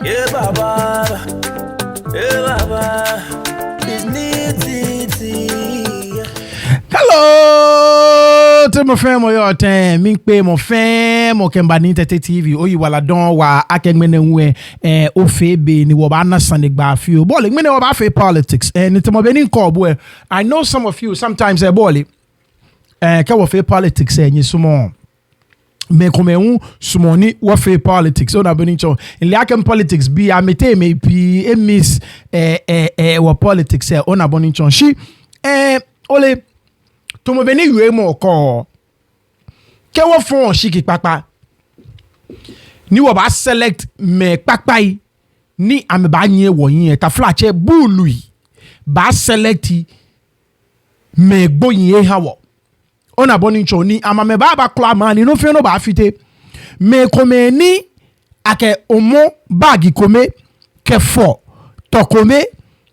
Yeah, Baba. Yeah, Baba. It's neat. Hello to my friend your time min pe mo fam o kemba ni tete TV oyi wala don wa akengmene nwe o fe be ni wo ba na sane gba fi o bole ngmene wo ba fe politics ni to mo be ni ko bo I know some of you sometimes bole ka wo fe politics nyi sumo me komenu sumoni wo fe politics o na be ni cho in liakem politics bi amete me pi miss wo politics o na boni cho shi ole to mo beni yue mo ko ke wo fon shiki papa ni wo ba select me papa yi ni ame ba nye wo yin ta flache bulu yi ba select me gbo yin ha wo ona boni cho ni ama me ba kla ma ni no fe no ba fite me kome ni ake omo bagi kome ke 4 to kome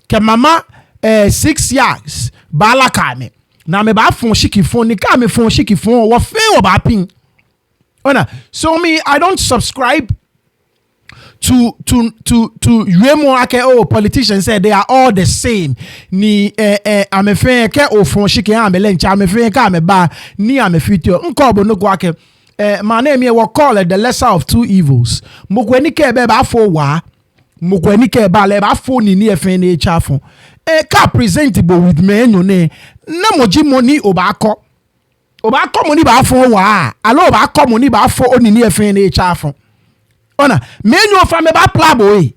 ke mama 6 years ba la kame na me ba fon shiki fon ni ka me fon shiki fon wo fe wo ba pin ona so me I don't subscribe to Yemo ake politicians say they are all the same ni ame fe ke o fon shiki ha me lencha ame fe ka me ba ni ame fitio nko bo no go ake my name here we call it the lesser of two evils mokweni ke be ba fo wa mokweni ke ba le ba fo ni efe na echa fon ka presentable with me ne na moji money obako money ba fo wa alo obako money ba fo onini efe na echa fon ona menu of me ba plabo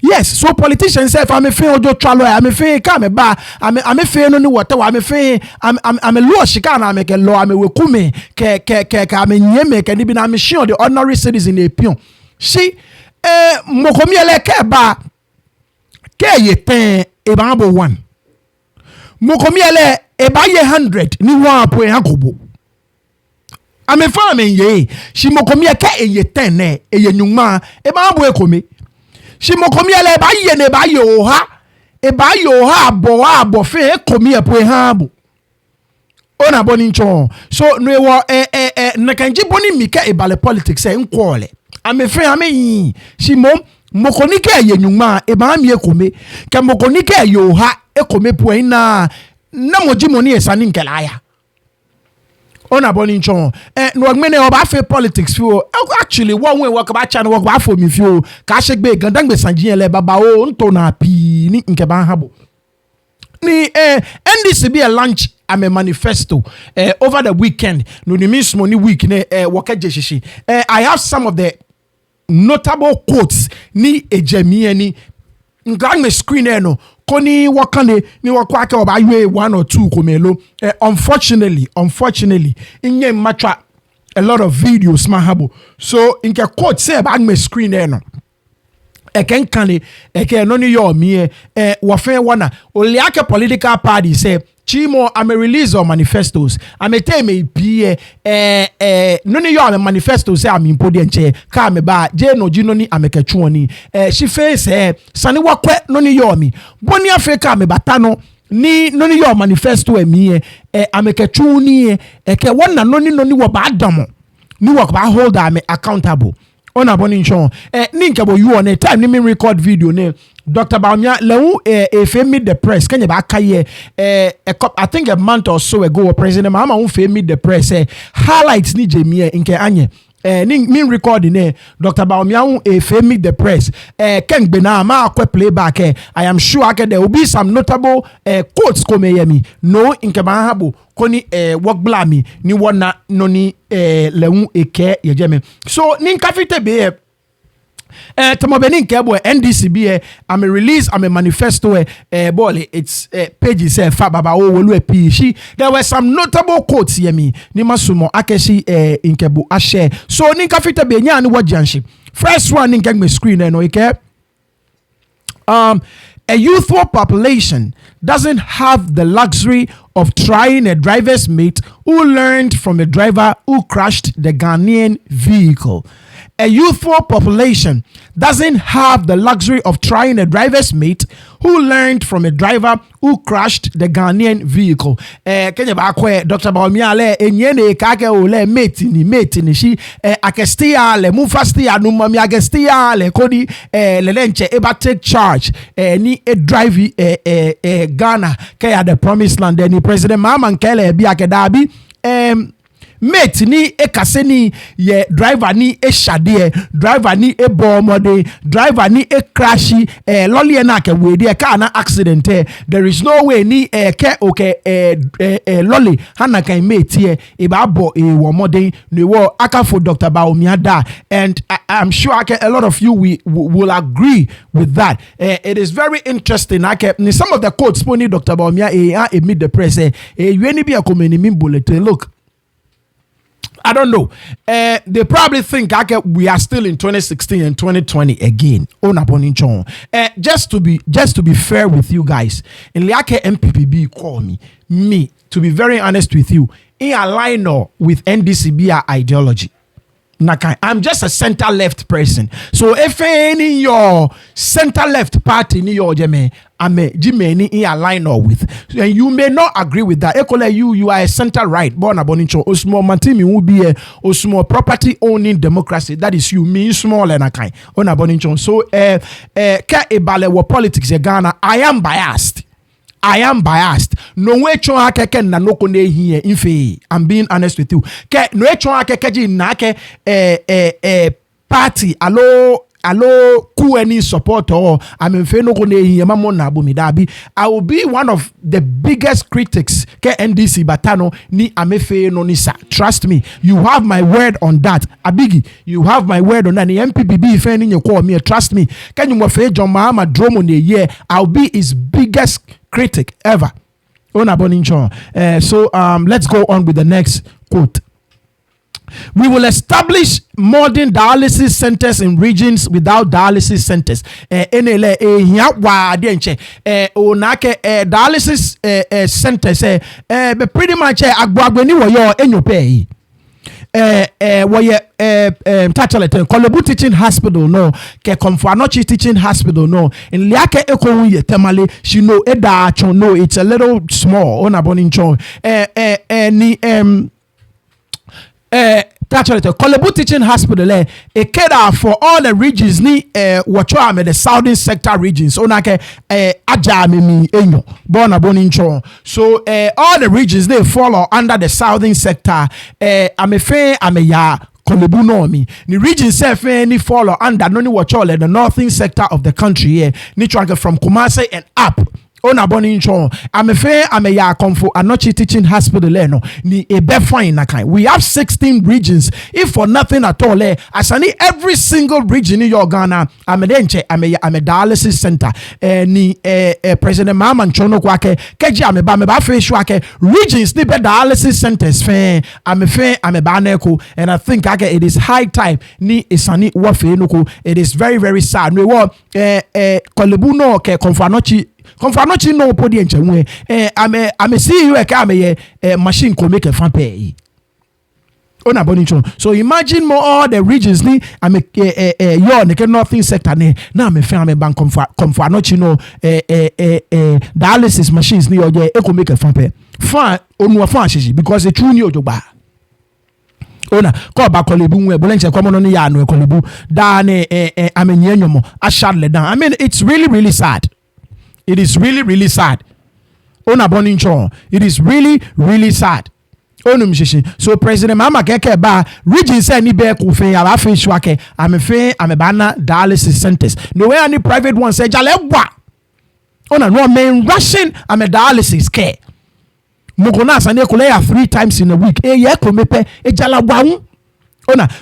yes so politicians say if am fe ojo twalo am fe ka me ba am fe no ni water wa am fe am lo shika na am ke lo am we kume ke am nyeme ke ni bi na am share the ordinary citizen e pion si mokomi ele ke ba ke yeten e ba bo 1 mokomi ele e ba ye 100 ni wa po e hakobo ame fa me ye shi mokomi ke e ye 10 ne e ye nyuma e ba bo e komi shi mokomi ele e ba ye ne ba ye oha e ba ye oha abo fe e komi e po e ha bo ona boni ncho so no e wo na kanji boni mika e bale politics e nkwole ame fe ame yi shi mokoni ke ye nyuma e ba mi e komi ke mokoni ke ye oha e komi po e na moji moni e sani nkela ya ona boni nchon no gbene o ba fe politics fi o actually one way work ba channel work ba fo mi fi o ka segbe gandan gbe sanji ele baba o nto na pi ni nke ba habo ni NDC be a launch am a manifesto over the weekend no ni miss money week ne work ejeshishi I have some of the notable quotes ni ejemi ni ngang me screen no koni wakane ni wakwake oba ywe 1 or 2 komelo unfortunately inye matcha a lot of videos mahabo so inke quote say bag me screen no eken kane eke no ni yo mi wafen wana oliake political party say Chimo I'm a release of manifestos. I'm a tell me be no ni yo manifesto say I'm impodi enche ka me ba je no ji no ni ameketwo ni she face sane wakwe no ni yo mi boni africa me batano ni no ni yo manifesto emi ameketwo ni ke wona no ni wo ba damo ni wo ba hold am accountable ona boni nchon ni nke bo you on a time ni me record video ne Dr. Baumia lewu meet the press kenya ba kaye I think a month or so ago President Mahama un meet the press highlights ni jemie nke anye ni recording Dr. Baumia un meet the press ken gbe na ma akwa playback I am sure there will be some notable quotes komeyemi no nke Mahabo koni work blami ni wona no ni lewu eke yejeme so ni nkafite be tomobeni nkebo NDC I'm a release I'm a manifesto bole it's pages fa baba o wolu epishi there were some notable quotes yemi ni masumo akeshi nkebo a share so ni nkafite be nya ni wajanshi first one ni nkegme screen no ike a youthful population doesn't have the luxury of trying a driver's mate who learned from a driver who crashed the Ghanaian vehicle. a youthful population doesn't have the luxury of trying a driver's mate who learned from a driver who crashed the Ghanaian vehicle. Kenya bakwe Dr. Bawumia enyene kake ole mate ni shi akestia le mufastia no mami agestia le kodi le lenche eba take charge ni e drive Ghana kaya the promised land ni President Mahama nkele bi akedabi mate ni ekase ni ye driver ni shade driver ni bomode driver ni crashi lolly na ke we dey car na accident there is no way ni ke lolly hana kan mate e ba bo wo modern ni wo akafo Dr. Bawumia da, and I'm sure a lot of you will agree with that. It is very interesting. Some of the quotes pony Dr. Bawumia meet the press you any be a community bulletin. Look, I don't know. They probably think we are still in 2016 and 2020 again. Just to be fair with you guys, in Liake MPPB call me to be very honest with you, in align with NDCB ideology. I'm just a center left person. So if any your center left party in your jeme, I'm a Jimmy in align with, and you may not agree with that. Equally, you are a center right. Born abonicho osmo mantimi will be a osmo property owning democracy. That is you mean small and a kind on abonicho. So ka ebale wa politics in Ghana. I am biased. No way chon akeke na no kone here infe. I'm being honest with you. Ke no way chon akeke ji na ke party alo ku any support or I mean fe no kone here mamo na bumi dabi. I will be one of the biggest critics ke NDC batano ni amefe no nisa. Trust me, you have my word on that. Abigi, you have my word on that. Ni MPPB fe ni call me. Trust me. Can you mo fe John Mahama dromo ne year? I'll be his biggest critic ever. So let's go on with the next quote. We will establish modern dialysis centers in regions without dialysis centers. Dialysis centers pretty much Kolebu teaching hospital no ke Komfanochi teaching hospital no in liake eko ye temale she know eda chon no it's a little small on abonincho Kolebu teaching hospital a cater for all the regions ni wacho the southern sector regions onake ajami mi enyo born abonincho. So all the regions they follow under the southern sector ameya Kolebu no mi the region self ni follow under no ni wacho the northern sector of the country here ni track from Kumasi and up. Ameya Komfo Anochi teaching hospital no ni ebe fine na kind. We have 16 regions. If for nothing at all, as any every single region in your Ghana, I'm a dialysis center. Ni President Mahama Nchono kwake keji ameba fe shwake regions ni be dialysis centers fe ameba neko, and I think it is high time ni isani wafe nuko. It is very very sad. We wo Kolebu no ke Komfo Anochi no podi enche I'm see you machine ko make a fan pay. So imagine more all the regions ni your northern sector ne na me fan me bank Komfo Anochi no dialysis machines ni oje e ko make a fan pay. Fan onu fan shishi because the true ni ojoba. Ona ko ba Kolebu nwe bolenche ko no ya no Kolebu da ne amenye nyomo a shadle down. I mean it's really sad. It is really sad. It is really sad. So President Mahama keke ba region say ni be ku fe ya ba fe shwake ame bana dialysis centers. No way any private one say jale wa. Ona no men rushing ame dialysis care. Mukona sane kule 3 times in a week. Ye ko mepe jala wa.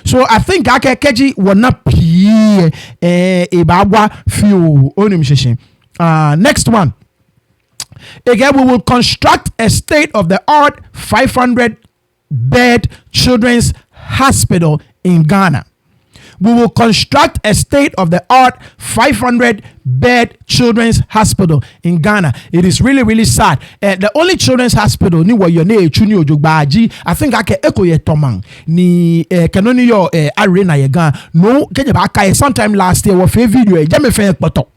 So I think keji wona pie babwa few onimshishin. Next one. Again, we will construct a state-of-the-art 500-bed children's hospital in Ghana. we will construct a state-of-the-art 500-bed children's hospital in Ghana. It is really, really sad. The only children's hospital ni wa yone chuni ojogbaji. I think ake eko ye tomang ni kanoni yo arena ye Ghana. No kenye ba kai sometime last year wa fe video e jame fe poto.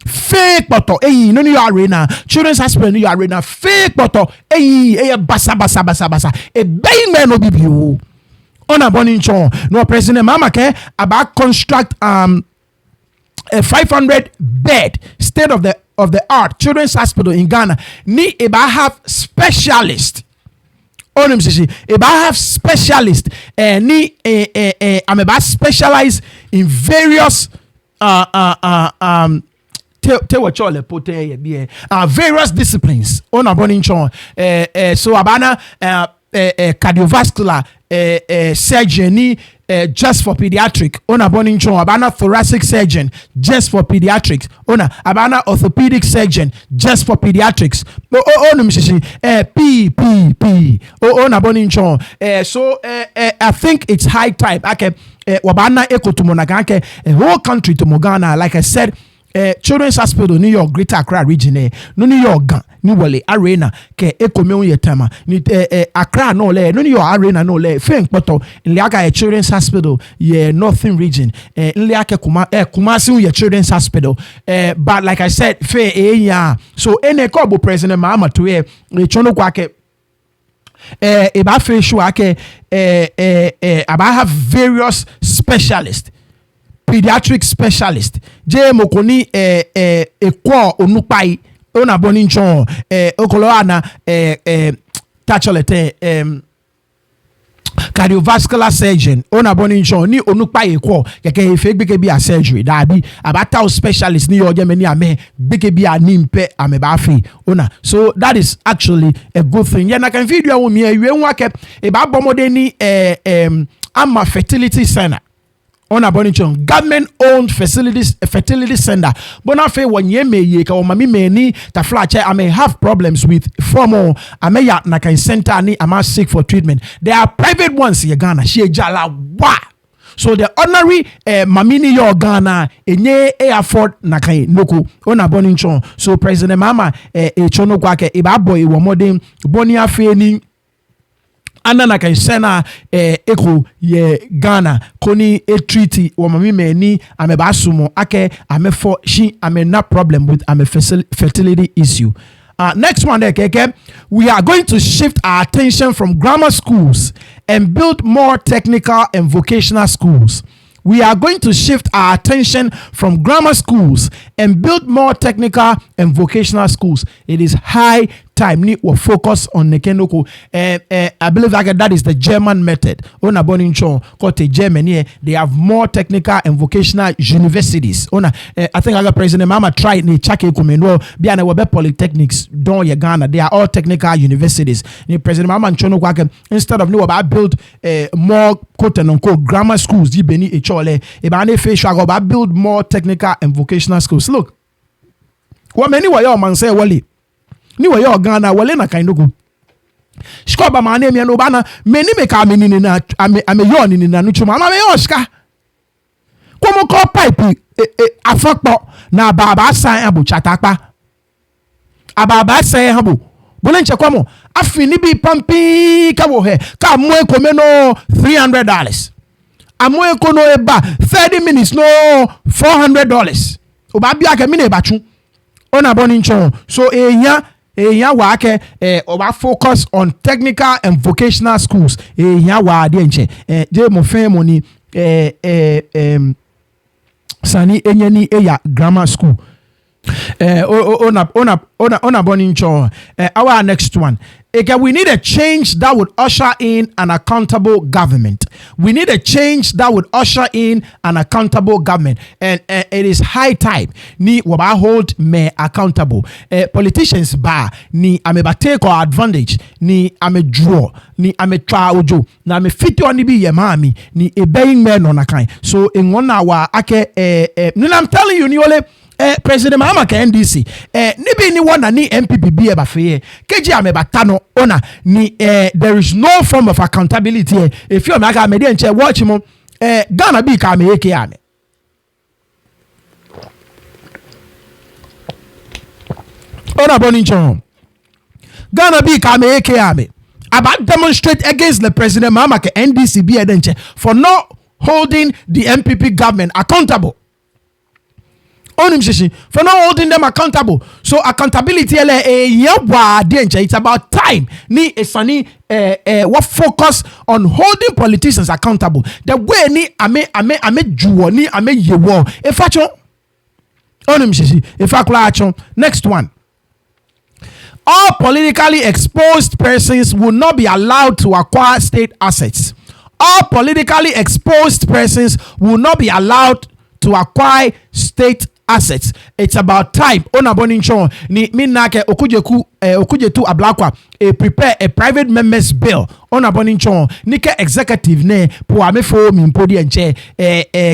Fake poto no ni yo arena children's hospital ni yo arena fake poto basa e bayin me no bibio. On a bonning show, no President Mahama about construct a 500-bed state of the art children's hospital in Ghana. Ni about have specialist. On him say about have specialist. Ni I'm about specialize in various various disciplines. On a bonning show. So abana cardiovascular surgery just for pediatric. Ona boning chon abana thoracic surgeon just for pediatrics. Ona abana orthopedic surgeon just for pediatrics. No mshishi P. Ona boning chon. So I think it's high time. Okay, wabana eko to Monagake, a whole country to Mogana. Like I said. Children's Hospital New York Greater Accra region no New York gan ni wale arena ke ekome ye tema ni Accra no le no New York arena no le fen poto nliaka Children's Hospital ye Northern region nliaka Kumasi ye Children's Hospital but like I said fe so ene ko bo President Mahama to e chono kwake eba fe sure ake aba have various specialists pediatric specialist je mokoni ekwo onupai ona boni nchon okolo ana tacholete cardiovascular surgeon ona boni nchon ni onupai ekwo keke efe gbeke bi a surgery da bi abata specialist ni oje meni ame gbeke bi animpe ame ba fi ona so that is actually a good thing ya na kan video wo mi ewe nwake e ba bomode ni ama fertility center on a bonichon government-owned fertility center. Bonafe wanyeme ye ka mami meni ta flache. I may have problems with formal. I may ya na kan center ni am sick for treatment. There are private ones in Ghana. She jala wa. So the ordinary mamini yo Ghana enye afford na kan loko on a bonichon. So President Mahama chono kwake iba boy wo modern boni afe ni ana na kan sena eko ye Ghana koni treaty wo mami meni ameba sumo ake amefo she ame na problem with ame fertility issue. Next one there, keke, we are going to shift our attention from grammar schools and build more technical and vocational schools. We are going to shift our attention from grammar schools and build more technical and vocational schools. It is high time we focus on Nekenoko. I believe that is the German method. Ona bonincho kote Germany, they have more technical and vocational universities. Ona I think other President Mahama tried ni chake kumeno biana webe polytechnics don ye Ghana. They are all technical universities. Ni President Mahama nchono kwake instead of no build more quote and unquote grammar schools di beni echole ebane fe shwago ba build more technical and vocational schools. Look, what many wa yo man say wali ni wa yo Ghana wale na kainoku shkoba mane mi no bana meni me ka me ni na ame yo ni na nuchuma ama me yo shika komo ko pipe afakpo na baba san abu chatakpa ababa san abu bolenche komo afini bi pampi ka wo he ka mo ekome no $300 amo ekono eba 30 minutes no $400 obabia ke mi na ebachu ona boni nchon so eya wa ke oba focus on technical and vocational schools eya wa de nche je mo fen mo ni sani enyani eya grammar school ona boni nchon our next one. Again, we need a change that would usher in an accountable government. We need a change that would usher in an accountable government. And it is high time ni waba hold me accountable. Politicians ba ni ameba take our advantage ni ame draw ni ame try ojo na ame fit on bi ye mami ni ebeying men on akan. So in 1 hour ake I'm telling you ni ole President Mahama ka NDC nibi ni wana ni MPP bi eba feye keji amebata no ona ni there is no form of accountability if you make a media nche watch mo Ghana bi ka me eke ame. Ona bonincho. Ghana bi ka me eke ame. About demonstrate against the president Mahama ke NDC be edenche for not holding the MPP government accountable. For not holding them accountable. So accountability it's about time. Ni esani what focus on holding politicians accountable. The way ni ame juo ni ame yewo. If I next one. All politically exposed persons will not be allowed to acquire state assets. All politically exposed persons will not be allowed to acquire state assets. It's about time. Ona bonincho ni minake okujetu ablakwa prepare a private members bill. Ona bonincho nike executive ne po amefo mimpodi enche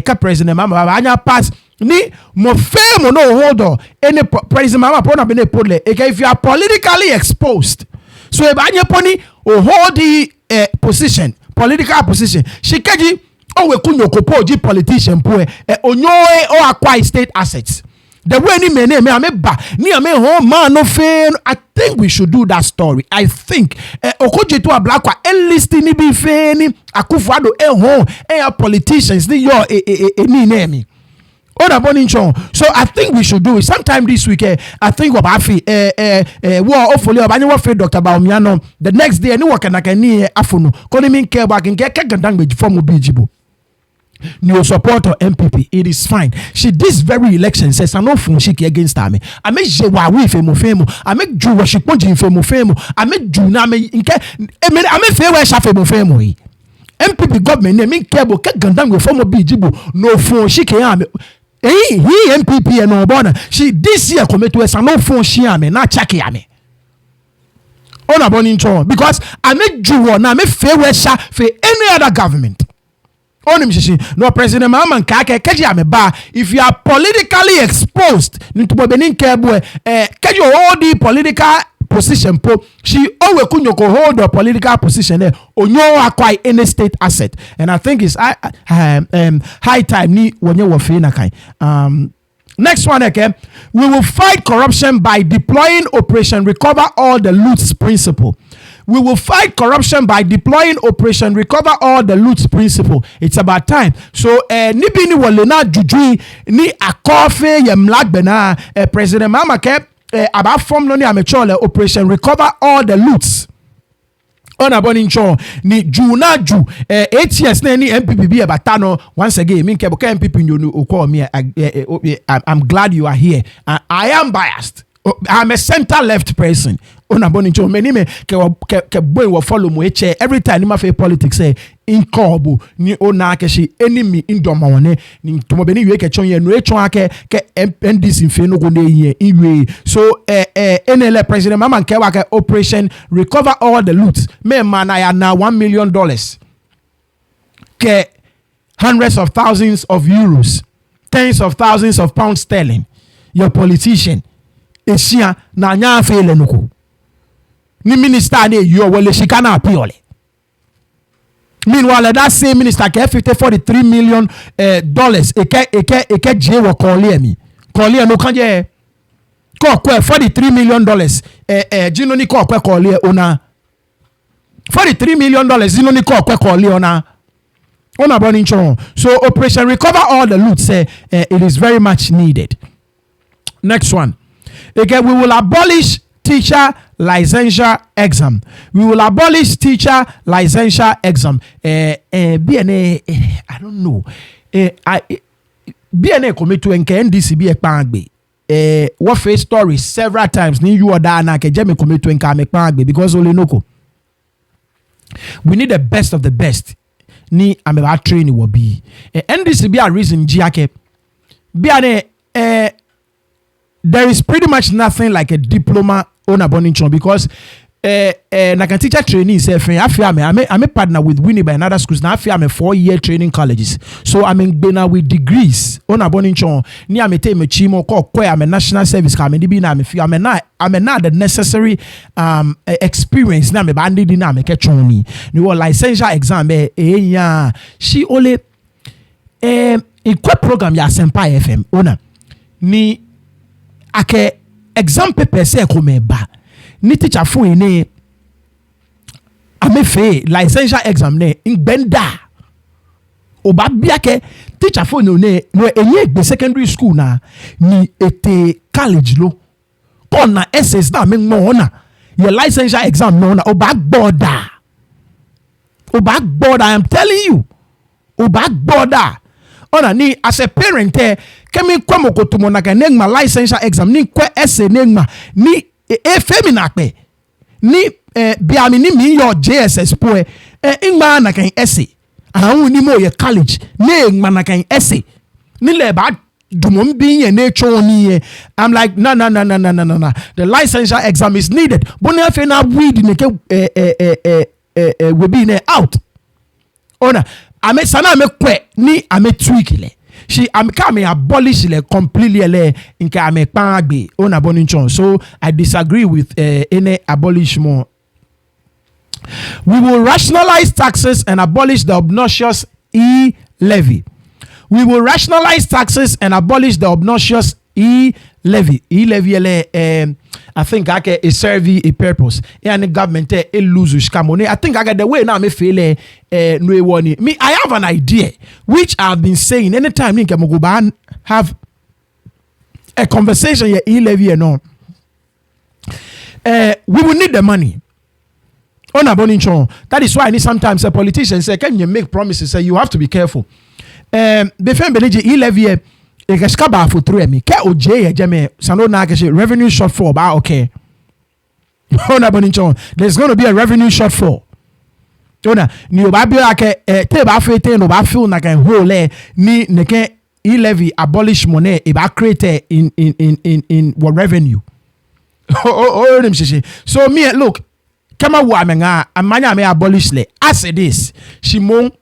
ka president mama anya pass ni mo fame no hold any president mama po na bene podle if you are politically exposed, so if anya poni hold the position, political position shikeji we kunyo kopoji politician po onyoe o acquire state assets. The way ni mene me ba ni ame home man no fail. I think we should do that story. I think okoje to ablakwa enlisting ni bi fe ni akufado home politicians ni yo ni name. So I think we should do it sometime this week. I think about hopefully Dr. Baumiano the next day any work na kani afuno koni min care back and get gandang form bijibo. New supporter MPP, it is fine. This very election says I no fun shiki against me. I make jewa we femo. I make ju worship ponji femo. I make ju na me inke. I make fair we shafe femo. MPP government ne min kebo ke gandang we form bijibo no fun shiki ame. He MPP no bona. This year commit to us no fun shi ame na chaki ame. On a bonincho because I make ju na me fair we sha for any other government. No President Mahama if you are politically exposed all the political position she always could hold a political position there or no acquire any state asset, and I think it's high time ni when you were next one again, we will fight corruption by deploying Operation Recover All the Loots principle. We will fight corruption by deploying Operation Recover All the Loots principle. It's about time. So, ni bini walena jujui ni akofe ye mlagbena President Mahama ke about form no ni amechole Operation Recover All the Loots. On a bonincho ni juna ju 8 years na ni MPP be batano once again min kebo ka MPP you call me. I'm glad you are here. I am biased. I'm a center left person. On a bonincho many me ke boy will follow mo eche every time ma fe politics say in kobo ni ona ke shi enemy in domone ni to beni we ke chon ye no echon ke NDC fe no go na ye iwe. So NL president mama ke wa ke Operation Recover All the Loot me man I na $1 million ke hundreds of thousands of euros, tens of thousands of pounds sterling. Your politician Esia na nya fele nuko ni minister ne yo wele shikana apiole. Meanwhile that same minister ke 43 million dollars eke je wo call mi no kanje ko 43 million dollars jino ni ko call ona 43 million dollars jino ni ko call ona burning chon. So Operation Recover All the Loot say it is very much needed. Next one. Again, we will abolish teacher licensure exam. We will abolish teacher licensure exam. BNA, I don't know. BNA commit to NDC be a pangbe. What face story several times. Ni you are na ke jeme commit to pangbe because only noko. We need the best of the best. Ni ameba training will be. NDC be a reason jiake. BNA there is pretty much nothing like a diploma on a boninchon because na can teacher training self I'm a partner with Winnie by another schools now. I'm a 4-year training colleges, so I'm in Bena with degrees on a boninchon ni I'm a team chimo I'm a national service I'm not the necessary experience na me bandi dinamic choni ni licensure exam she only ikwa program ya Asempa FM ona ni ake exam paper se ko meba ni teacher phone ni amefe licensure exam ne ngbenda oba biake teacher phone no enye gbe secondary school na ni ete college lo kona essays na me mo na your licensure exam no na oba border I am telling you oba border ona ni as a parent kemi kwamo kotumo na ka negma licensure exam ni kwa essay negma ni femina pe ni biami ni mi your JSS po ingma na kan essay ahun ni mo ye college negma na kan essay ni le ba dumom bin ye choni. I'm like no. The licensure exam is needed. Boni afi na weed ne ke we be ne out. Ona ame sana ame kwe ni ame tweak le. She ame ka me abolish le completely le nke ame pangbe. Ona boni chon. So I disagree with any abolishment. We will rationalize taxes and abolish the obnoxious e-levy. We will rationalize taxes and abolish the obnoxious e-levy. E-levy, I think it serve a purpose. And the government lose money. I think the way now me feel no one. Me, I have an idea which I've been saying anytime I go have a conversation here e-levy and all. We will need the money. That is why I need sometimes a politician say, can you make promises? Say you have to be careful. Befem beneji e-levy e kashka ba for through me ke oje jeme sano na ke revenue shortfall ba okay. There's going to be a revenue shortfall. Ni oba bi ake te ba fete no ba feel na kan hole ni ne ke e-levy abolish money e ba create in what revenue. So me look kama wa menga amanya me abolish le as it is shimon.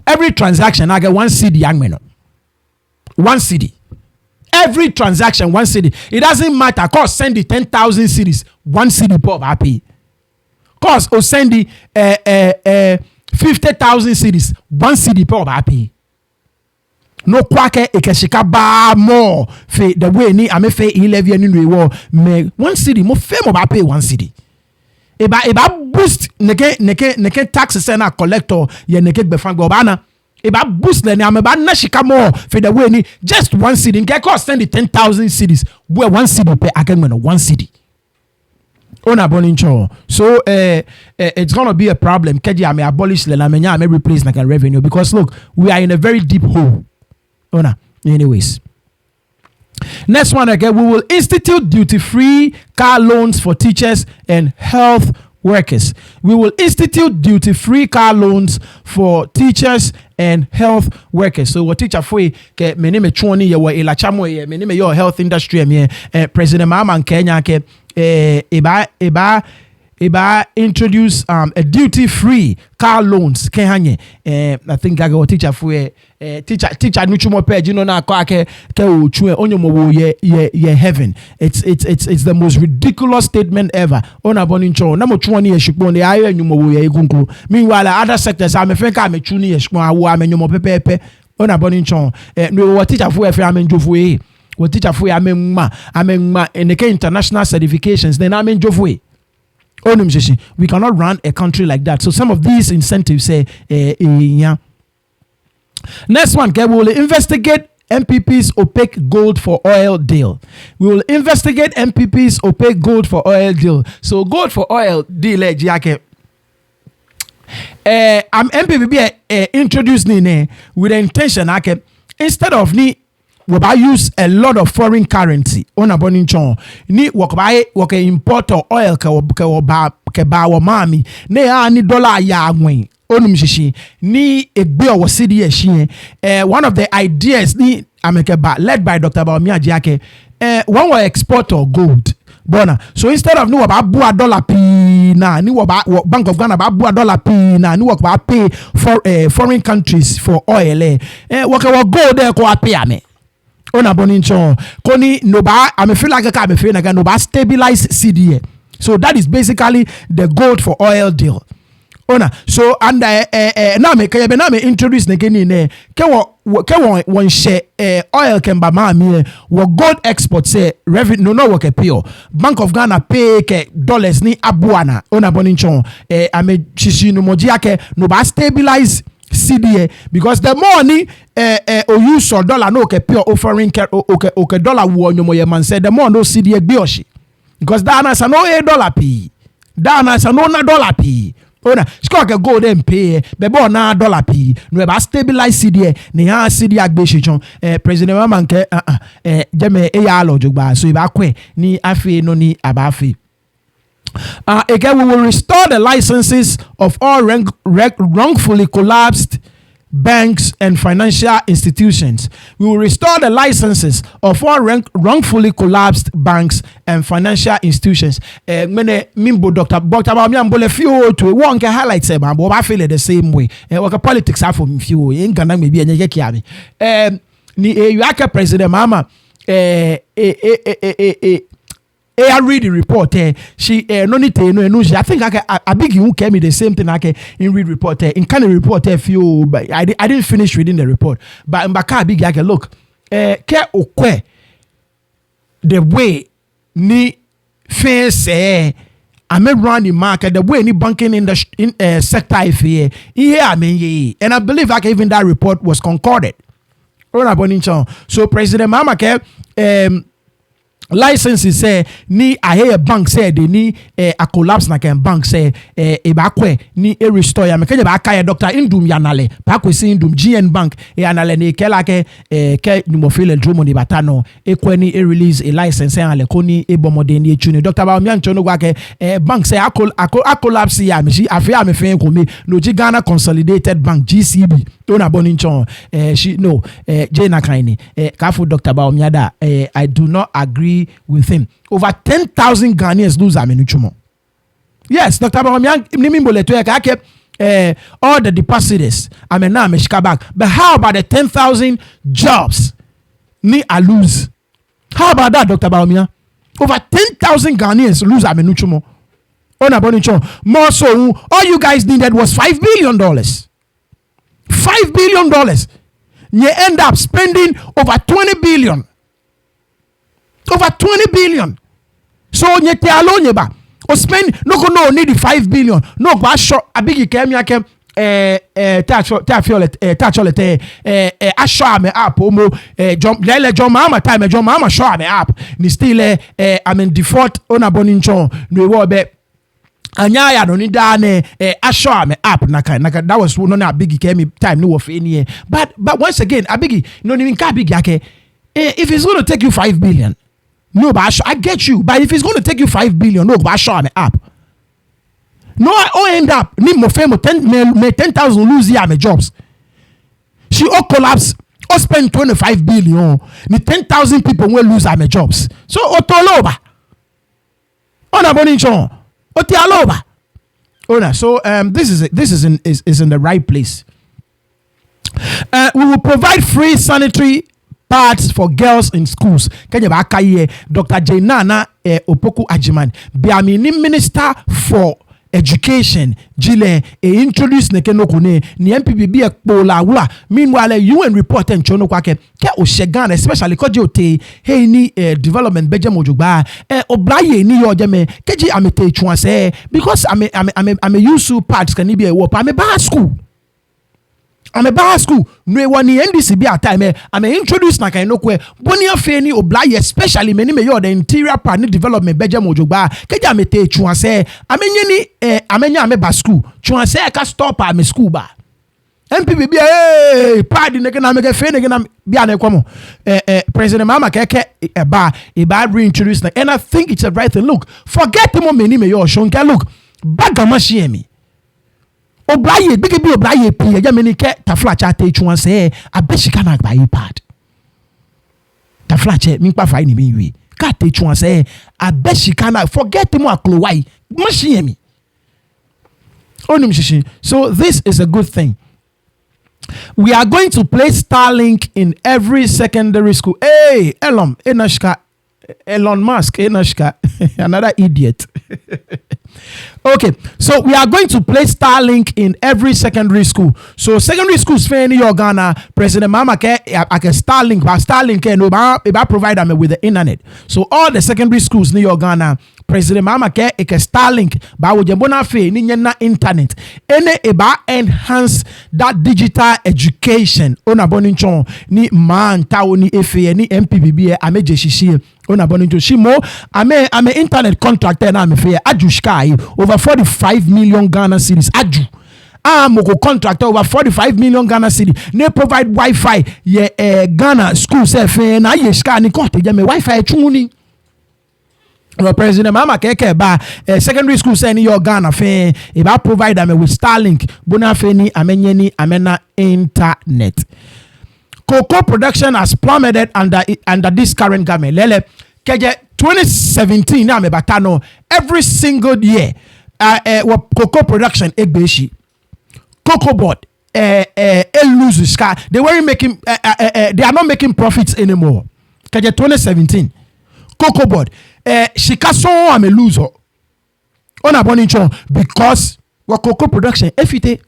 Every transaction, I get 1 cedi, young man. 1 cedi. Every transaction, 1 cedi. It doesn't matter. Cause send the 10,000 cedis, 1 cedi per happy. Cause or send the 50,000 cedis, 1 cedi per happy. No kwake ekeshika ba more. Fe the way ni ame fe e-levy ni wo me 1 cedi mo fe mo ba pay 1 cedi. Eba boost neke taxes na collector ye neke befan go bana eba boost le ni ameba na shika more for the way ni just 1 cedi nke cost send the 10,000 cedis where 1 cedi per agreement 1 cedi ona bonincho. So it's going to be a problem keji ame abolish le na menya ame replace na revenue because look we are in a very deep hole ona. Anyways, next one again, we will institute duty-free car loans for teachers and health workers. We will institute duty-free car loans for teachers and health workers. So what teacher for ke menime choni ye wa ila chamo ye menime your health industry me President Mahama Kenya ke eba introduce a duty-free car loans kehanye. I think I got teacher for teacher nuchumo page na ko ke ochu onyomo ye heaven. It's the most ridiculous statement ever. Ona bonincho na mo chuoni ye shikbo ne ayo nyumo ye egunku. Meanwhile other sectors am fenka me chuni ye shikbo awo am nyumo pepepe. Ona bonincho no what teacher for efe am njofu e. What teacher for am ma in the international certifications then am njofu. We cannot run a country like that. So some of these incentives say, yeah. Next one, okay, we will investigate MPP's opaque gold for oil deal. We will investigate MPP's opaque gold for oil deal. So gold for oil deal, Jake. MPP introduced ni with the intention, okay, instead of ni we buy use a lot of foreign currency on a boninchon ni wok import oil ke ba wo mami ne ya ni dollar ya agwen onum shishi ni egbe owo cedi ehie. One of the ideas ni amekeba led by Dr. Baomia Jiake one were exporter gold bona. So instead of ni ba bua dollar p na ni ba Bank of Ghana ba bua dollar p na ni wok ba pay for foreign countries for oil wok gold there ko pay ame ona bonincho koni no ba I feel like I feel like no ba stabilize CDA. So that is basically the gold for oil deal. Ona so and na me kaya be na me introduce ne keni ne ke won share oil can ba ma me wo gold export say revenue no work pay Bank of Ghana pay ke dollars ni abuana ona boninchon ame chichi no moji ake no ba stabilize CDA because the money o use dollar no ke pure offering okay dollar wo nyomo ye man say the more no CDA gbe oshi because that na no $8 p that na no na dollar p ona score ke go dem pay be bo na dollar p no ba stabilize CDA ne ha CDA gbe shichon president Mahama nke jeme e ya lo jogba so e ba kwe ni afi no ni abafi. Again, we will restore the licenses of all wrongfully collapsed banks and financial institutions. We will restore the licenses of all wrongfully collapsed banks and financial institutions. Mimbo Dr. Bamiambole few to one can highlight say, but I feel it the same way. What politics are from few in Ghana maybe and Yakiami. You are President Mahama. I read the report. She no need to know. I think I big you came me the same thing. I can in read report. In kind of report few, but I didn't finish reading the report. But in Baka big I can look. Ke okwe the way ni face I may run the market the way ni banking in the sector here. I mean and I believe even that report was concorded. So President Mahama ke licenses say ni I hear a bank say they ni a collapse na can bank say e ba kwe ni e restore ya me kenye ba kaya Dr. Indum yanale pa kwesi Indum GN Bank yanale ni kela ke ni mo feel dromo ni batano e kwe ni e release a license yanale ko ni e bomode ni e tune Dr. Bawumia nchono gwa ke bank say a collapse ya me shi afia me fen ko me no ji Ghana Consolidated Bank GCB to na boni nchon she no Jena kaini kafu Dr. Bawumia da I do not agree with him. Over 10,000 Ghanaians lose Amenuchumo. Yes, Dr. Bawumia nimimbo all the depositors now meshika back. But how about the 10,000 jobs ni a lose? How about that, Dr. Bawumia? Over 10,000 Ghanaians lose Amenuchumo. More so, all you guys needed was $5 billion. $5 billion. You end up spending over 20 billion. Over 20 billion. So nyete alone ba. O spend no need 5 billion. No ba short a big kemia kem touch asho me app omo lele John Mahama time John Mahama show me app. Ni still I'm in default on aboninchon no wo be anyaya no ni da ne asho me app naka that was no na big kemi time no of any. But once again a big no ni nka big yake if it's going to take you 5 billion. No, but I get you. But if it's going to take you 5 billion, no, but I show me app. No, I end up need more fame 10,000 lose here my jobs. She all collapse. All spend 25 billion. Me 10,000 people will lose my jobs. So otoloba. Ona boninchon. Otialoba. Ona. So this is in the right place. We will provide free sanitary pads for girls in schools. Kenya ba akaye Dr. Jainana Opoku Ajiman biami ni minister for education jile introduce ne kenokune ni MPBB ekpola wula. Meanwhile UN report en chono kwake ke o Ghana especially koje ote hey ni development beje mojugba obraye ni yo jeme keji amete chuanse because I'm a use pads can be a wop I'm a bar school. I'm a bar school. No one NDC be a time. I'm introduced na kaino kwe. Bonia feni oblaye especially many me yo the interior part ni development beje mojogba. Keja me te chuanse. Amenya ame ba school. Chuanse ka stop ame school ba. MPB be party neke na meke feni neke na be ane kwamo. President Mahama keke e ba reintroduce na. And I think it's a right thing. Look, forget mo many me yo shonka look. Bagama shiemi. Obraye big be obraye p ya meni ke taflacha te chuan se abeshika na gba pad taflacha mi pa fa ni mi wi ka te chuan se abeshika na forget mo aklowai machine mi onim shishi. So this is a good thing. We are going to place Starlink in every secondary school. Hey Elon Musk another idiot. Okay, so we are going to place Starlink in every secondary school. So secondary schools in your Ghana, President Mahama ke Starlink, but Starlink no ba provide them with the internet. So all the secondary schools in your Ghana, President Mahama ke Starlink, ba wo jembona fe ni na internet. Ene eba enhance that digital education. Ona boninchon ni man tawo ni efe ni MPBB ameje shishi. Ona boninchon shimo ame internet contractor na me fe ajushkai over 45 million Ghana cedis aju. Moko contractor over 45 million Ghana cedis. Ne provide Wi-Fi ye Ghana school se na ye shika ni kote jame Wi-Fi chuni. President Mahama keke ba secondary school say ni your Ghana fe e ba provide them with Starlink bona fe ni amenye ni amena internet. Cocoa production has plummeted under this current government. Lele keje 2017 na me batano every single year cocoa production egbeshi cocoa board lose sky. They weren't making they are not making profits anymore. Keje 2017 cocoa board shikaso am a loser on a bonichon because what cocoa production efite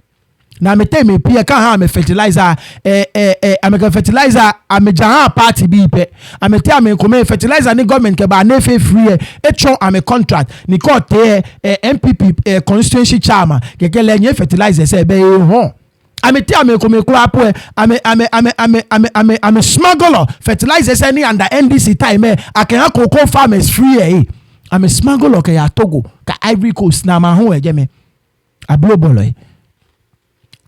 na me tell me pia kan ha me fertilizer am a fertilizer am a jaha party bi pe am a tell me come fertilizer ni government ke ba na fe free chon am a contract ni court MPP constituency chairman ke le nye fertilizer se be ho ame ti ame come kura po ame smuggler fertilizers any under NDC time akan cocoa farmers free ame smuggler ke ya Togo ka Ivory Coast na ma ho ejeme ablobolo.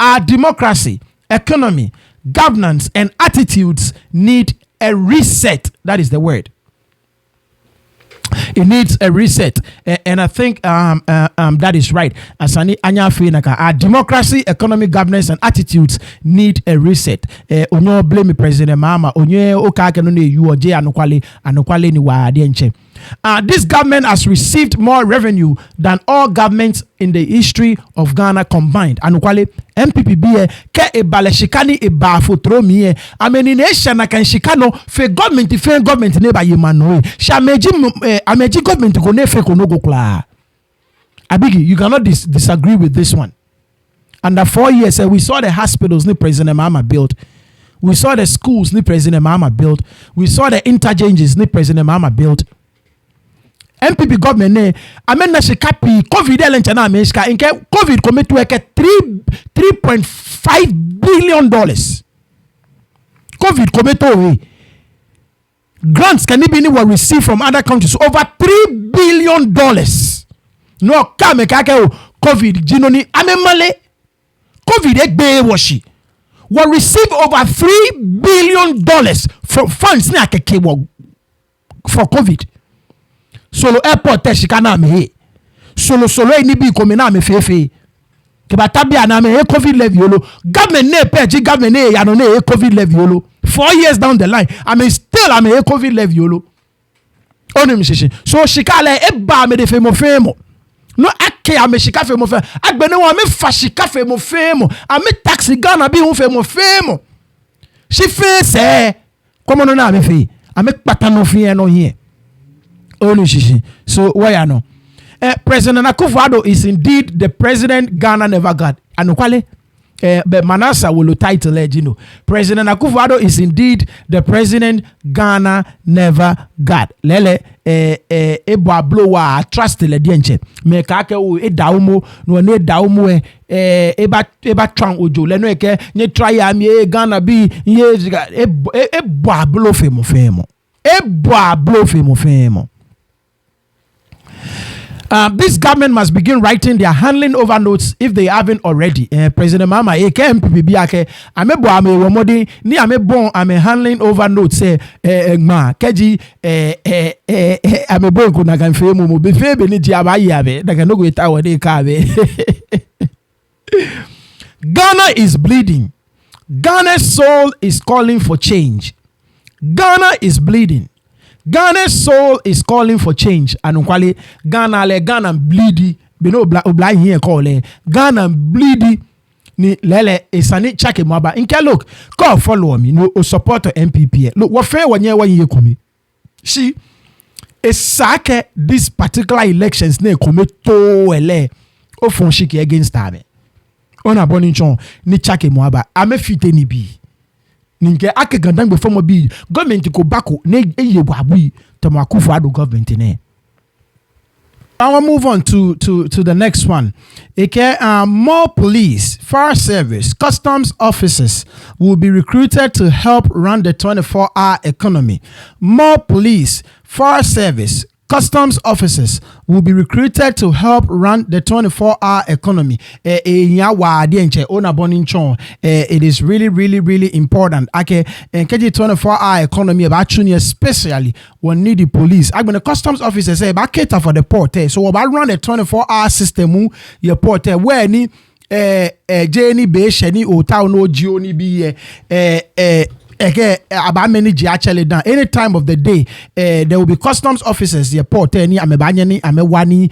Our democracy, economy, governance and attitudes need a reset. That is the word. It needs a reset, and I think that is right. Asani anya naka our democracy, economic governance, and attitudes need a reset. Onyo blame President Mahama. Onyo okake no ne you oje anokwale ni wa adienche. This government has received more revenue than all governments in the history of Ghana combined. Anukwale MPPB ke ebale shikani eba fotromi ameni nation na kan shikano fe government ne ba yemano ameji government ko ne fe ko no go kla. Abigi, you cannot disagree with this one. Under 4 years we saw the hospitals ni President Mahama built. We saw the schools ni President Mahama built. We saw the interchanges ni President Mahama built. MPP government ne amena shikapi COVID elencha na ameshika inke COVID kometu eke 3.5 billion dollars. COVID kometu grants can be were received from other countries over 3 billion dollars. No kame kake COVID jinoni amemale COVID egbe washi were received over 3 billion dollars from funds na keke for COVID. Solo airport shikana me solo ni bi komi na me fefe ke batabia na me COVID levy yolo government ne pay government ne ya no ne COVID levy yolo 4 years down the line I mean still am COVID levy yolo oni mi sese so shikale e ba me de femo no ake am shika femo fe agbene won me fa shika femo am taxi Ghana bi hu femo she fe se komo no na me fe am patano fe no here. So why I know? President Akufo-Addo is indeed the president Ghana never got. Anukwale, but Manasa will title it, you know. President Akufo-Addo is indeed the president Ghana never got. Lele eba blowa trust le dienche. Me kake o daumo no ne daumo eba tran ojo le no eke nye try am Ghana bi ye eba blow femo. Eba blow femo. This government must begin writing their handling over notes if they haven't already. President Mahama, MPPB, ame ni ame bon ame handling over notes. Ma keji ame bon kuna kan fe mo be fe be ni ti abayi abe daga no go eta wode ka be. Ghana is bleeding. Ghana's soul is calling for change. Ghana is bleeding. Ghana's soul is calling for change. Anukwale Ghana bleedy. Be no obla here call Ghana bleedy. Ni lele esani chake mwaba. Inke look, call follow me. No support MPP. Look, what fair one year komi. See, esake this particular elections na commit to ele o fon shiki against ame ona boni chon ni chake mo aba ame fite ni bi ninke ake gandan be form bi government ko bako na eye bwabu to makufu ado government ne. I will move on to the next one. Okay, more police, fire service, customs officers will be recruited to help run the 24-hour economy. More police, fire service, customs officers will be recruited to help run the 24-hour economy. It is really, really, really important. Okay, and the 24-hour economy actually, especially when need the police. I'm going to customs officers say about cater for the port. So about run the 24-hour system, your port where any Jenny Besh any hotel no Gioni be about manage actually done any time of the day. There will be customs officers the port any amebanyani amewani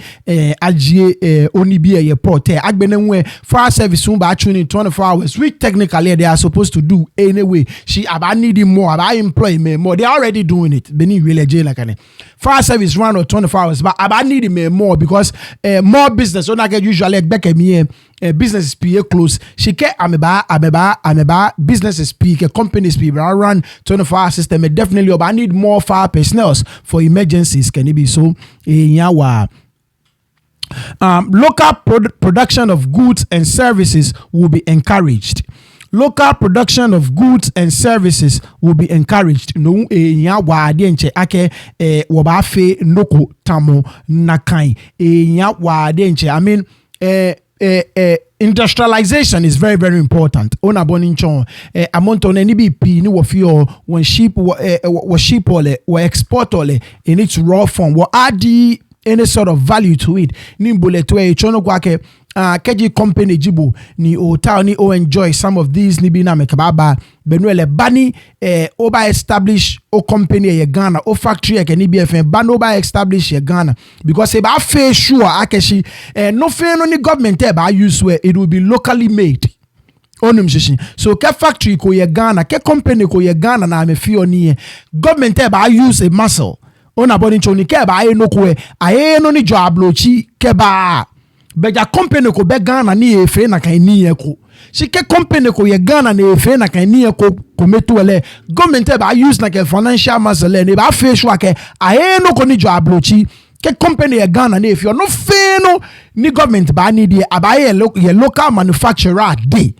agie only be a port agbenenwe fire service soon by actually 24 hours which technically they are supposed to do anyway. She about needing more about employment more. They are already doing it. Beni really jail like fire service run or 24 hours but about needing more because more business so like usually back at me business is PA close. She ke ameba business is PA companies people run 24-hour system. Definitely I need more fire personnel for emergencies. Can it be so? Local production of goods and services will be encouraged. Local production of goods and services will be encouraged. No, ake wabafe noko tamo nakai. I mean, industrialization is very, very important. Ona boninchon amount on any BP ni wafio when sheep ole export ole in its raw form. What add any sort of value to it? Nimbule to a chono kwake keji company jibu ni hotel ni o enjoy some of these ni bina mekababa benuele bani oba establish o company ye Ghana o factory ye ni BFM ban oba establish ye Ghana because e ba fe sure akeshi no fe no ni government e ba use where it will be locally made. So ke factory ko ye Ghana ke company ko ye Ghana na me fi oni government e ba use a muscle ona boni choni ke ba e no ko e no ni job lochi ke ba beja company ko be Ghana ni efe na kan ni eko shike company ko ye Ghana na efe na kan ni eko ko metuele government e ba use na ke financial muscle ne ba fe sure ke no ko ni job lochi ke company ye Ghana na efe no fe no ni government ba ni die abaye ye local manufacturer dey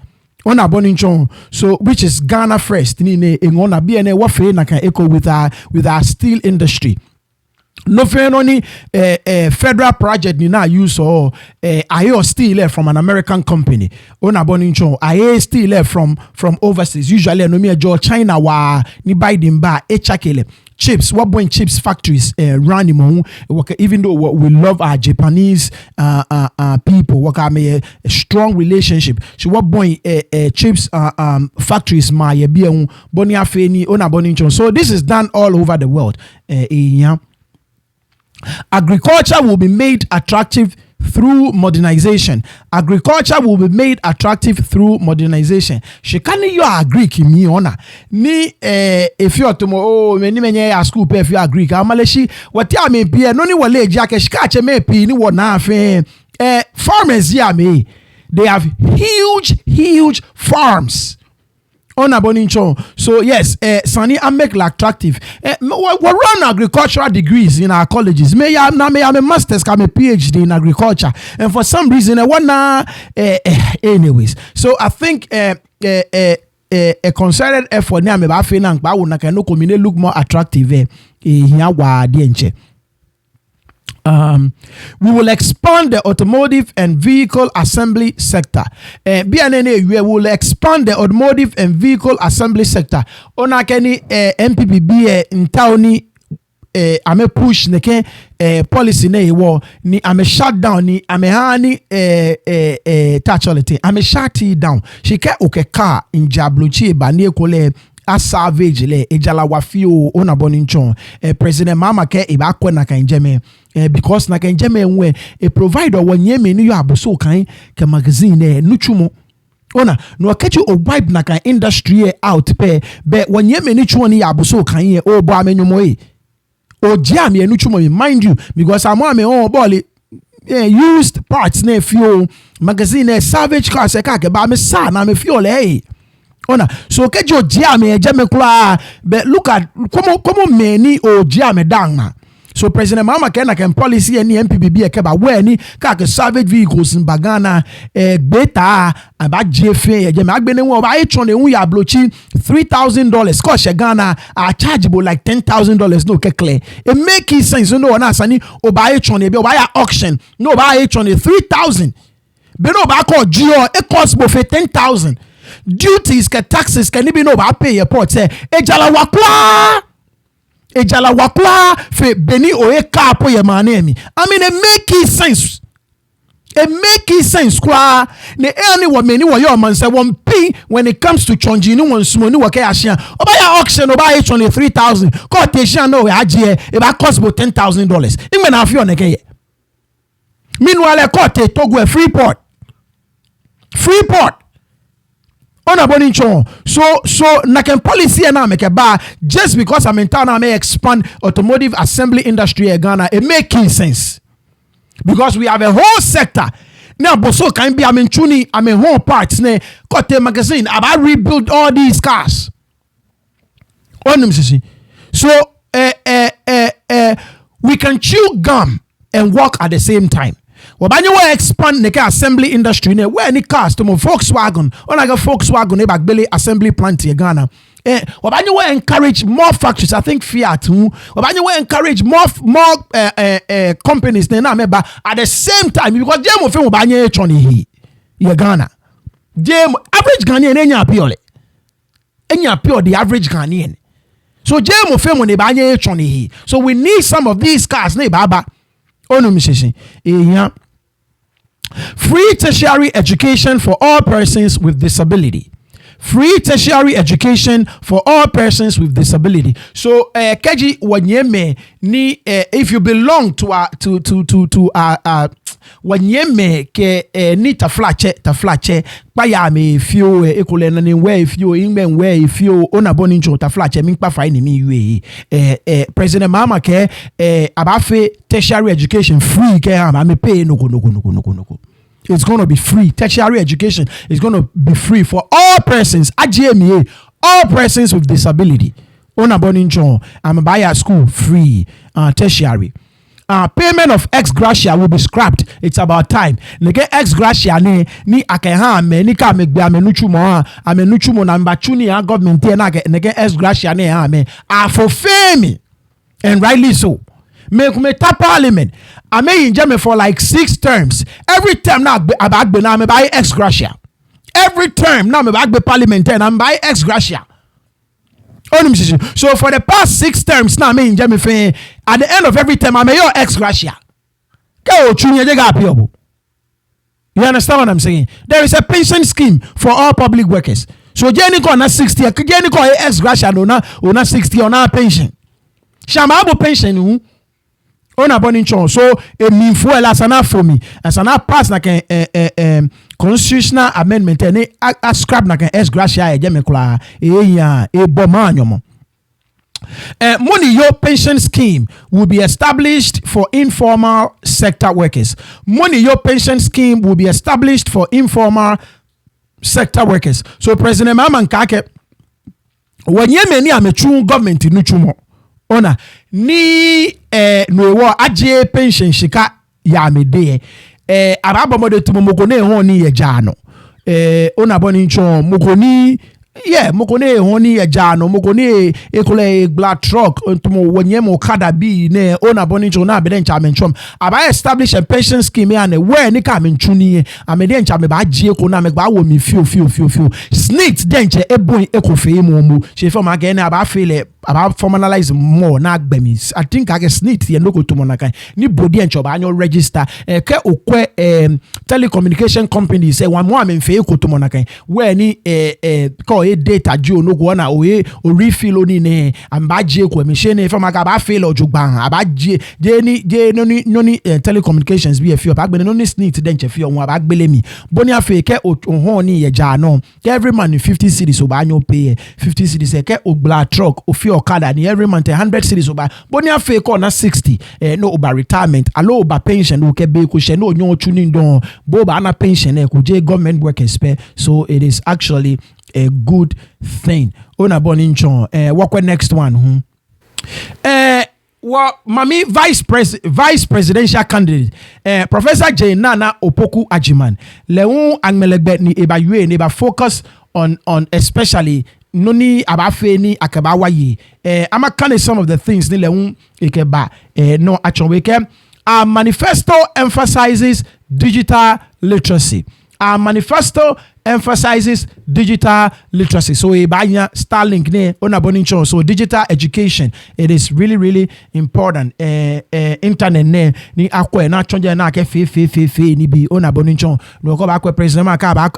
ona boninchon so which is Ghana first ni ne ngona bi ene wa fe na kan eko with our steel industry. No fair only federal project ni na use or I still from an American company. Ona bonincho I still from overseas. Usually no me jo China wa ni buy them ba echakele. Chips, what point chips factories run even though we love our Japanese people, what I a strong relationship. So what point chips factories ma ye bi bonia feni ona bonincho. So this is done all over the world. Agriculture will be made attractive through modernization. Agriculture will be made attractive through modernization. Shikani you are Greek mi ona. Ni if you are tomorrow many a school pay if you are Greek. Amaleshi what ya me pie no ni wale jake shikache me pi ni wona afe farmers ya me. They have huge farms. On abonincho. So yes, Sani I make attractive. We run agricultural degrees in our colleges. Me I'm a master's, I'm a PhD in agriculture, and for some reason I wanna anyways. So I think a concerted effort now me ba fe na nkpa wo na kan no komine look more attractive here wa de nche. We will expand the automotive and vehicle assembly sector. BNNA we will expand the automotive and vehicle assembly sector. Ona keni MPPB in towni ame push neke policy ne iwo ni ame shut down ni ame hani touchality ame shut it down. Shike oke car in Jabluchi ba ni ekole a savage le ejala wafio ona boninchon President Mahama ke iba kwena kan jeme because na kan jeme nwe a provider wonyeme ni yo aboso kan ke magazine nuchumo ona no akachi o wipe na kan industry out pe wonyeme ni chuo ni aboso kan ye o bo amenyomo Ojia me enu chumo, mind you, because I'm on my own body. Used parts ne fuel magazine Savage Cars e kake ba me sa na me fuel ona so kejo jia me eje me kula but look at como many o jia me down na so President Mahama can policy any MPBB e keba we ni kake Savage vehicles in Bagana beta aba jefe eje me agbene won ba etron ehun ya blochi $3,000 cost Ghana are chargeable like $10,000 no ke clear it make sense no na sani oba etron e be oba ya auction no oba etron 3,000 be no ba call geo it cost both 10,000 duties ke taxes can be no ba pay your port say ejala wakwa fe beni oye ka po ye manemi I mean it make sense. It make sense kwa ne any wo many wo your man say one p when it comes to chonji ni won sumo ni wo ke ahia oba ya auction oba ya 3,000 quotation no we agye e ba cost about $10,000 ingbe na afio ne ke meanwhile court Togo Freeport on boni chon so na can policy na make ba just because I'm in town I may expand automotive assembly industry in Ghana it making sense. Because we have a whole sector now, boso can be whole parts ne kote magazine about rebuild all these cars. So we can chew gum and walk at the same time. Wabanyo we expand the assembly industry ne where any cars to Volkswagen on like a Volkswagen bagbele assembly plant in Ghana. Wabanyo we encourage more factories. I think Fiat. Wabanyo we encourage more companies. But at the same time, because Jemo fe wabanyo choni here Ghana. Jemo average Ghanaian enya pure the average Ghanaian. So Jemo fe mo ne banyo choni here. So we need some of these cars ne baba. Free tertiary education for all persons with disability. Free tertiary education for all persons with disability. So, keji wanyeme ni if you belong to wanyeme ke ni taflache paya me fio ekole na ni we fio ingben we fio ona boni ncho taflache mi pa fai ni mi we President Mahama ke abafe tertiary education free ke am me pay no. It's going to be free. Tertiary education is going to be free for all persons. AGMA, all persons with disability. Ona bonincho, I'm buy at school free. Tertiary. Payment of ex gratia will be scrapped. It's about time. Nike ex gratia ni akeha me ni ka megbe amenuchumo na mbachuni ya government na nike ex gratia ne ha me for fame and rightly so. Me tap parliament. I may enjoy me for like 6 terms. Every term now about be now me buy ex gratia. Every term now me back be parliament and I'm buy ex gratia. So for the past 6 terms now me enjoy me at the end of every term I may your ex gratia. You understand what I'm saying? There is a pension scheme for all public workers. So Jenny ko na 60, Jenny ko ex gratia no na 60 on our pension. Shama abo pension on a boning chon so a mean fuel as an for me as an pass like a constitutional amendment and a scrap like an ex gratia gemekula a bomanium. Money your pension scheme will be established for informal sector workers. Money your pension scheme will be established for informal sector workers. So President Mahama Nkake when ye many am a true government in Nuchumo. Ona ni no wo agye pension shika ya mede araba mode tumo mokone ho ni ye jano ona boni ncho mokoni mokone ho ni ye jano mokone ekole black truck tumo wonye mo kada bi ne ona boni ncho na be ncha menchom aba establish a pension scheme and where ni ka menchu ni amede ncha me ba agye ko na me ba wo mi fio snit denche ebon ekofe mu she ma ga na aba feel about formalize more na agbemi. I think I get snit ye no go to monaka ni body and choba anyo register ke okwe telecommunication company say one more men fe ko to monaka where ni call e data ju no go na o refill oni ne amba je ko me she ne fa maka ba fail ojugban aba je ni telecommunications be a few agbeni no ni snit den che fi on aba gbele mi boni afa ke ohon ni ye ja no every man 50 cedis so ba anyo pay 50 cedis ke ogla truck ofi fear okada ni every month 100 cities oba boni afe ko na 60 no oba retirement alo oba pension o ke be ko she no onyo tuning don bo ba na pension e ko je government workers pay. So it is actually a good thing. Ona boni nchon what next one well, Mami vice presidential candidate, Professor J. Nana Opoku Ajiman. Leun angmelegbe ni eba yue ni eba focus on especially noni abafe ni akabawa ye. Ama kind of some of the things ni leun ikeba no achonweke. Our manifesto emphasizes digital literacy. Our manifesto emphasizes digital literacy. So ebanya Starlink ne onabonicho. So digital education, it is really important. Internet ne ni akwe na chonja na ke fe ni bi onabonicho. No ko ba akwe president aka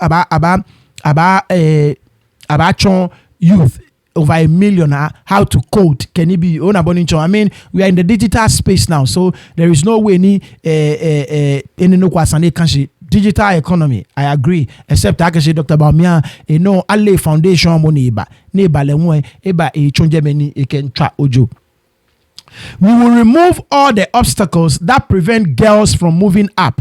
aba chon youth over 1 million how to code can it be onabonicho. I mean, we are in the digital space now, so there is no way ni any no kwasane kanshi digital economy. I agree, except I can say Dr. Baumia, no alle foundation money ba le mwe eba chonje meni e can tra ojo. We will remove all the obstacles that prevent girls from moving up.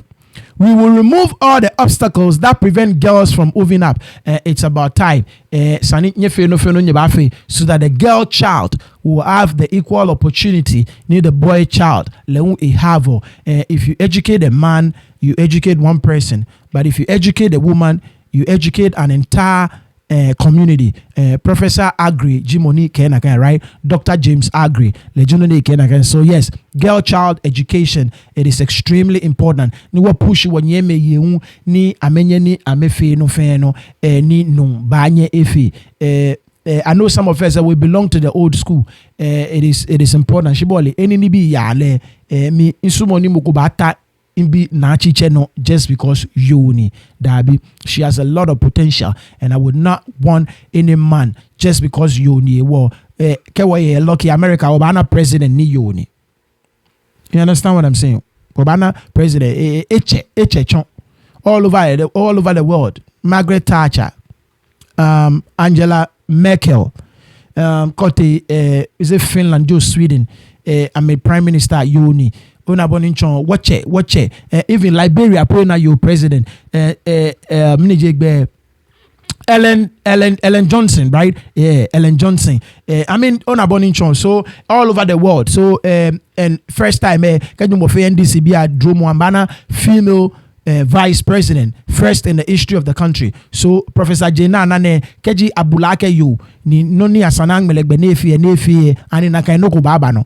We will remove all the obstacles that prevent girls from moving up. It's about time. So that the girl child will have the equal opportunity need the boy child. If you educate a man, you educate one person. But if you educate a woman, you educate an entire community. Professor Agri, Jimoni Kenakan, right? Dr. James Agri, Legionary Kenakan. So yes, girl child education, it is extremely important. Ni wa push wa nyeme yeun ni amenye ni amefe no feno ni no banye efi. I know some of us that we belong to the old school. It is important. Shiboli eni ni bi yale mi insumo ni mukubata imbi na chicheno just because uni dabi. She has a lot of potential, and I would not want any man just because uni kewaye lucky America obana president ni uni. You understand what I'm saying? Obana president eche chon all over the world. Margaret Thatcher, Angela Merkel, Kote is it Finland, Joe Sweden, I'm a prime minister at uni. Watch it. Even Liberia, put you president. Ellen Johnson, right? Yeah, Ellen Johnson. I mean, Onaboninchon. So all over the world. So and first time, NDC be a Dromwambana female vice president, first in the history of the country. So Professor Jena Nane Keji Abulake you ni noni asanang melegbe nefi ani nakainoko babano.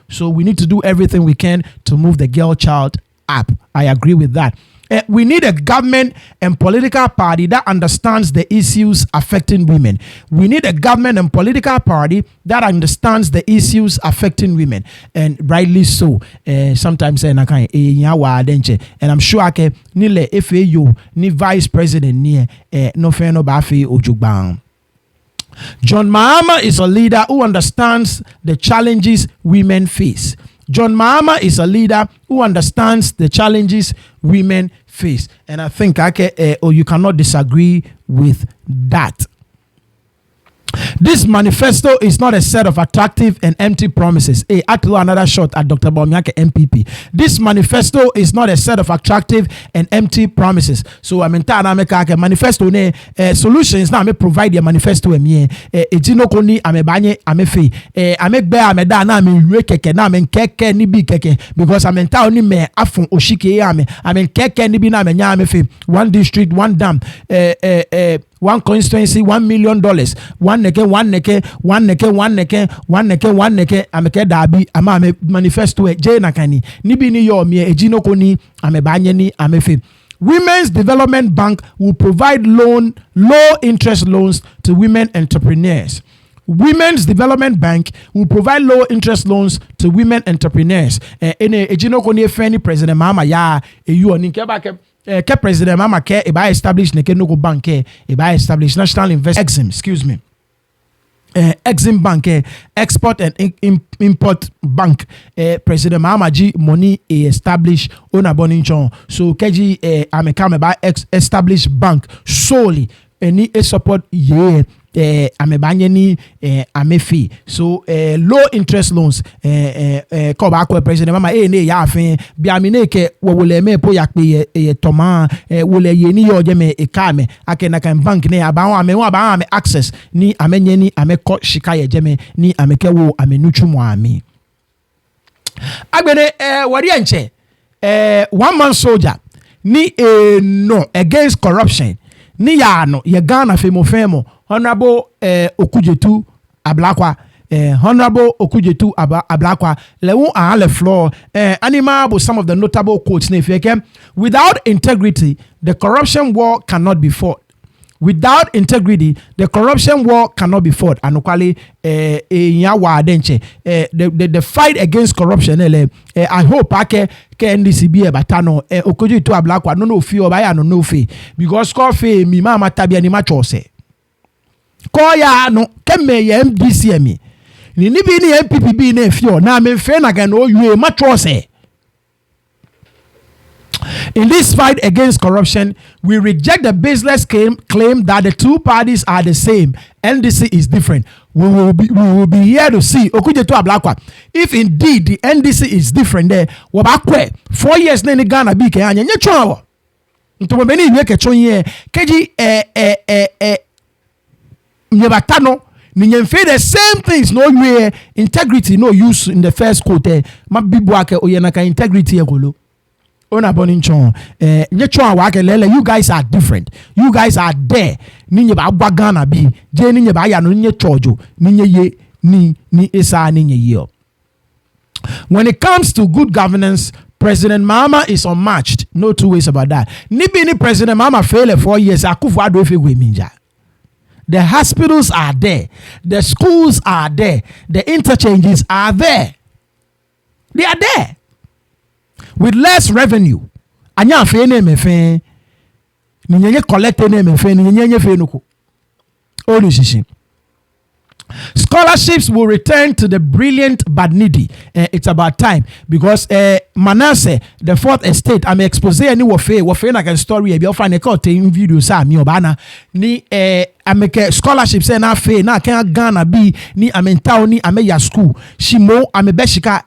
So we need to do everything we can to move the girl child up. I agree with that. We need a government and political party that understands the issues affecting women. We need a government and political party that understands the issues affecting women, and rightly so. Sometimes and I'm sure I can nile FAU ni vice president ni no feno bafi ojugbang. John Mahama is a leader who understands the challenges women face. John Mahama is a leader who understands the challenges women face. And I think you cannot disagree with that. This manifesto is not a set of attractive and empty promises. Actually, another shot at Dr. Baumiake MPP. This manifesto is not a set of attractive and empty promises. So I mean, manifesto ne solutions now. Me provide your manifesto me. Ejino koni amebanye amefe. Amekbe ameda na me keke na me keke ni bi keke because amenta oni me afun oshike ame. Amen keke ni bi na me nya amefe. One district, one dam. One constituency, $1 million. One neke. Ameke dabi ama manifesto je nakani. Nibi ni yo mi ejino koni amebanye ni amefe. Women's Development Bank will provide low interest loans to women entrepreneurs. Women's Development Bank will provide low interest loans to women entrepreneurs. Ejino koni efeni President Mahama ya eyu oni kebake. President Mama Care, if I establish Nekenoko Bank, if I establish National Exim Bank, Export and Import Bank, President Mama G money establish Onaboninchon. So KG Amekame by establish bank solely any support amebanye ni amefi. So low interest loans ko ba ko president mama ne ya afin bia me ne ke wo le me po ya pe toma wo le ye ni yo je me eka me akena kan bank ne aba wa me access ni amenye ni ameko shika ye je me ni ameke wo amenuchu mu ami agbene wari enche 1 man soldier ni no against corruption ni ya no ye Ghana femo honorable Okujetu Ablakwa honorable Okujetu Ablakwa lewu on the floor animal some of the notable quotes ne feke without integrity the corruption war cannot be fought. Without integrity, the corruption war cannot be fought. Anokwali the fight against corruption. I hope ke NDCB batano Okujetu Ablakwa no fi obaya no fi because coffee mi mama tabia ni machose. Ko ya no kemme ye MDC mi. Ni bi ni MPPB na fi o na me fe na ga no yue machose. In this fight against corruption, we reject the baseless claim that the two parties are the same. NDC is different. We will be here to see Okujetu Ablakwa. If indeed the NDC is different, there, 4 years na Ghana bi ke anya nye chwa. Nto be ni ke chonye keji nyebatano ni nyemfe the same things no you integrity no use in the first quote. Ma bibu ake oyena ka integrity egolo. Ona boninchon you guys are different. You guys are there. Ninye ba agba Ghana bi je ninye ba ya no ninye chojo ninye ye ni esa ninye ye. When it comes to good governance, President Mahama is unmatched. No two ways about that. Ni President Mahama failed 4 years. Akufo-Addo efegwe minja. The hospitals are there. The schools are there. The interchanges are there. They are there. With less revenue, anya fe na emefe ni nyenye collect na emefe ni nyenye fe nuko olusisin. Scholarships will return to the brilliant but needy. It's about time because Manasseh, the fourth estate, I'm expose any warfare na can story e bi ofa ne ka take video sa mi obana ni ameke scholarships na fe na kan Ghana bi ni amenta ni ameya school shimo amebeshika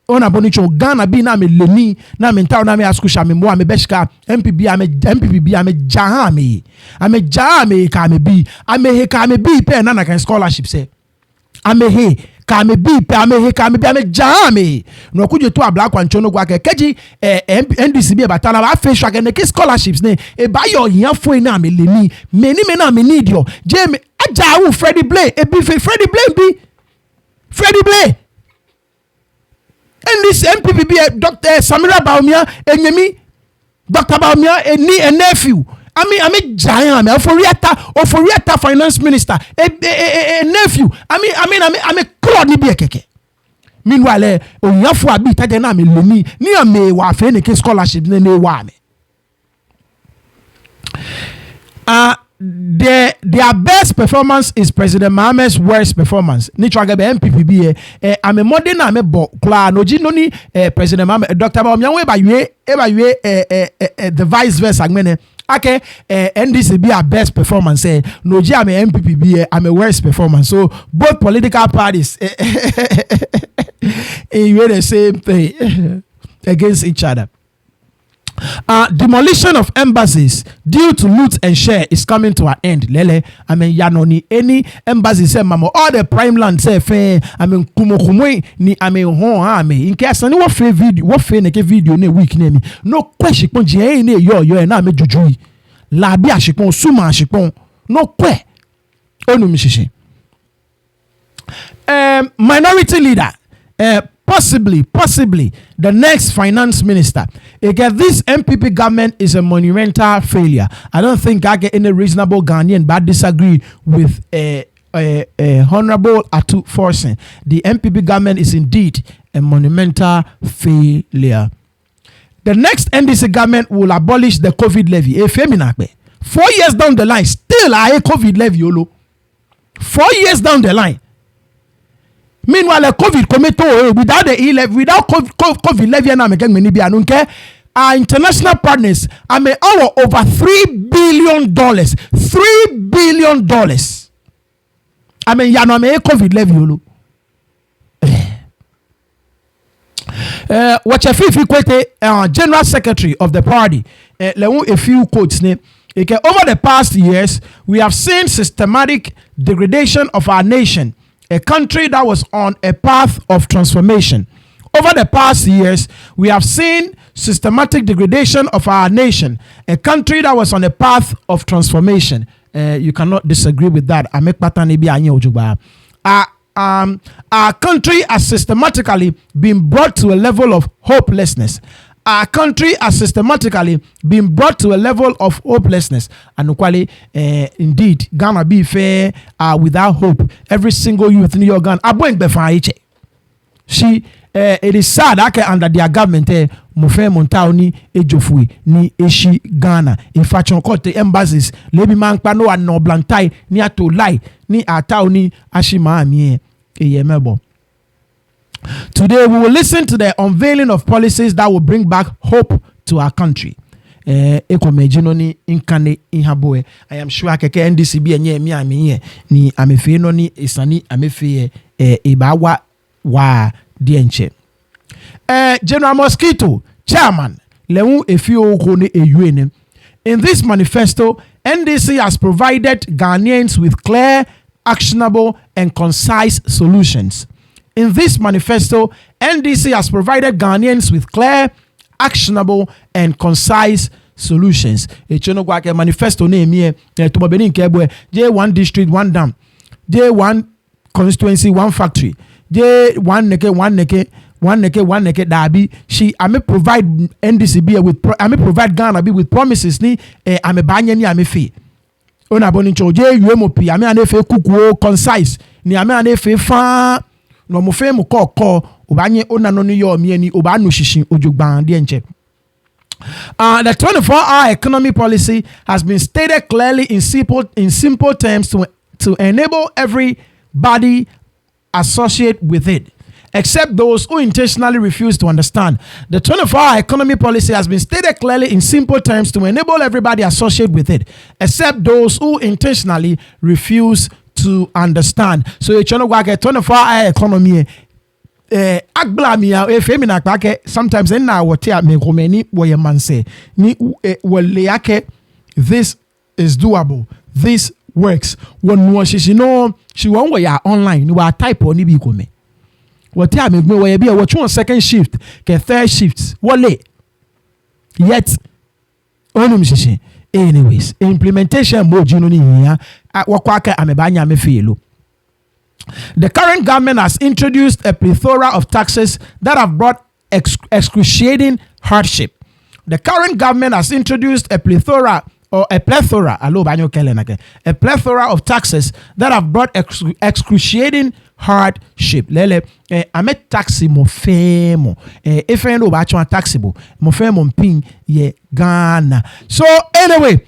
ona bonicho Ghana bi na me lemi na me ntaw na me askusha me mo ame beshika MPB ame jahame ka me bi ame he ka me bi pe na kan scholarship say ame he ka me bi pe ame he ka me bi ame jahame no Okujetu Ablakwa nchono gwa keji NDCB batana ba fe shwa ke scholarships ne e ba yo hian fo na me lemi me ni me na me need yo je me aja wu Freddie Blay e bi Freddie Blay and this MPPB Dr. Samira Baumia enyemi Dr. Baumia ni a nephew. I giant Oforiata finance minister a nephew. I mean crowd ni bi keke. Meanwhile onyafu abi tade na me lomi ni ame wa fe ne scholarship ne wa me. Their best performance is President Mahama's worst performance. Ni chwagebe MPPB ame modern na me bo kla no ji no ni President Mahama Dr. Baumia we ba yue the vice versa ngene ake NDC be our best performance no ji ame MPPB ame worst performance. So both political parties you the same thing against each other. Demolition of embassies due to loot and share is coming to an end. Lele, I mean, yanoni any embassy say mama all the prime land say fe. I mean, kumo ni I mean hon ame. In case any what fe video ne week ne mi. No question pon je ne yo na me jujui. Labi ashipon suma ashipon. No kwe. Onu mishishi. Minority leader. Possibly the next finance minister. Again, this MPP government is a monumental failure. I don't think I get any reasonable Ghanaian but disagree with Honorable Atu Forsen. The MPP government is indeed a monumental failure. The next NDC government will abolish the COVID levy. 4 years down the line, still a COVID levy. 4 years down the line. Meanwhile, COVID committed without the E-levy, without COVID levy, and I'm again, our international partners, I mean, over $3 billion. $3 billion. I mean ya no me COVID level what your fifi kwete general secretary of the party a few quotes ne over the past years we have seen systematic degradation of our nation, a country that was on a path of transformation. Over the past years, we have seen systematic degradation of our nation, a country that was on a path of transformation. You cannot disagree with that. Our country has systematically been brought to a level of hopelessness. Our country has systematically been brought to a level of hopelessness. And indeed, Ghana be fair without hope. Every single youth in your Ghana, it is sad that under their government, Mofe Montao ni Ejofui ni Eshi Ghana. In fact, on court the embassies, Lebi Mankpano and no Blantai ni ato lai ni atao ni Ashima Amie Eyemebo. Today we will listen to the unveiling of policies that will bring back hope to our country. I am sure keke NDCB enye mi amiye ni amefe no ni isani amefe ibawa wa dienche. General Mosquito, chairman, lewu efio kone eyuene. In this manifesto, NDC has provided Ghanaians with clear, actionable, and concise solutions. In this manifesto, NDC has provided Ghanaians with clear, actionable, and concise solutions. Echonogwake manifesto name here to Benin Kebwe, J1 district, 1 dam, J1 constituency, 1 factory, J1 neke dabi. I may provide NDCB with I may provide Ghana with promises ni ame banye ni ame fee. Ona boni choje UMOP ame ane fe kukuo concise ni ame ane fe fa no mo fe mo ko obanye ona no yo mieni obanu shishin ojugban de enche. The 24-hour economy policy has been stated clearly in simple terms to enable everybody associate with it, except those who intentionally refuse to understand. The 24-hour economy policy has been stated clearly in simple terms to enable everybody associate with it, except those who intentionally refuse to understand. So you know what 24-hour economy agblamia femina kwake sometimes na wotia me komeni woye manse ni wole yake this is doable, this works. When she no she won we are online ni wa type oni bi kome wotia me we be what one second shift ke third shift wole yet onum shishi. Anyways, implementation mo jino ni hia wakwaka amebanya amefelo. The current government has introduced a plethora of taxes that have brought excruciating hardship. The current government has introduced a plethora of taxes that have brought excruciating hardship. Lele, ame taxi mo femo. If I know about taxable, mo femo ping ye Ghana. So anyway,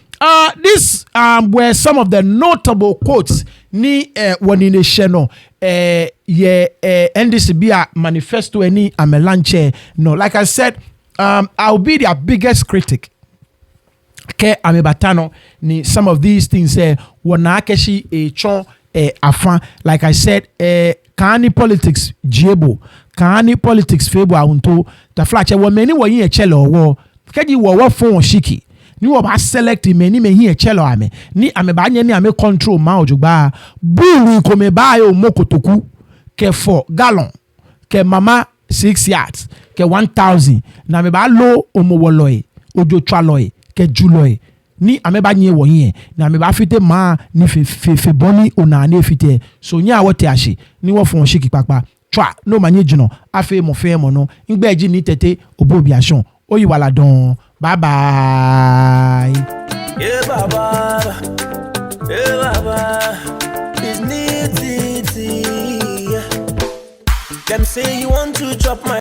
these were some of the notable quotes ni wanine sheno NDCB manifesto any amelanche. No, like I said, I'll be their biggest critic. Ke amebatano ni some of these things wanakeshi chon afan. Like I said, kani politics jiebo, kani politics febo aunto ta flache wo many wo yin chelo wo keji wo phone shiki ni wo ba select many me yin chelo ame ni ame ba nye ni ame control ma ojugba bulu ko me ba yo mokotoku ke 4 gallon ke mama 6 yards ke 1000 na me ba lo omowoloe ojo twaloe ke juloe ni ameba nye wo yin na me ba fite ma ni fe boni ona na fite so nya wote ashi ni wo fon shiki papa twa no manye jino afi mo fe mo no ngbeji ni tete obobi ashon oyiwala don. Bye bye. Yeah, baba. Yeah, baba. It's neat. Them say you want to chop my